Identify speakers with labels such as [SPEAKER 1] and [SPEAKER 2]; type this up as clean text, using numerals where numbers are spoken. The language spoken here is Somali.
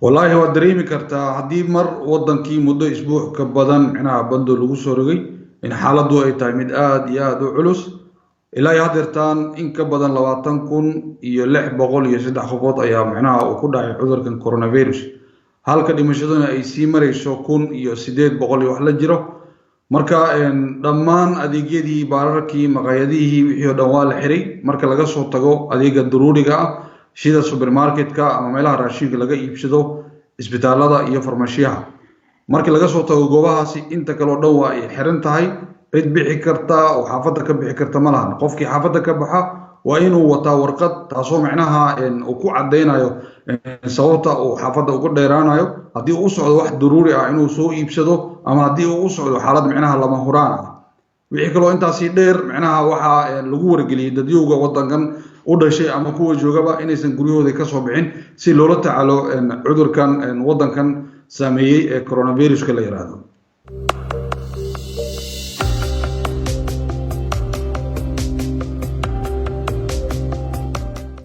[SPEAKER 1] والله هو دريمي كرتا هدي مر ودن كي مدة أسبوع كبدن معناها بندو لغو سورغي إن حالة دو أي تايمد يا دو علوس إلا يهدرتان إن كبدن لواتن كون يلح بقول يسدح خبوط أيام معناها وكودا عذر كان كورونا فيروس هل كدي مشدنا أي سيمري شوكون يسديد بقول يوحلا جرو marka dhammaan adeegyadii baararkii maqaayadihii wixii dhan la xiray marka laga soo tago adeega daruuriga ah sida supermarketka ama meelaha raashinka laga iibsado isbitaalada iyo farmashiyaha marka laga soo tago goobahaasi inta kale oo dhan waa ay xiran tahay cid bixi karta oo xaafadda ka bixi karta ma lahan qofkii xaafadda ka baxa waa inuu wataa warqad taasoo macnaha uu ku cadeynayo sababta uu xaafadda ugu dheeraanayo haddii uu u socdo wax daruuri ah inuu soo iibsado ama haddii uu u socdo xaalad macnaha lama huraan ah wixii kaloo intaasi dheer macnaha waxaa lagu wargeliyey dadyowga waddankan u dhashay ama kuwa joogaba inaysan guryahooda ka soo bixin si loola tacaalo cudurkan waddankan saameeyey ee coronaviruska la yiraahdo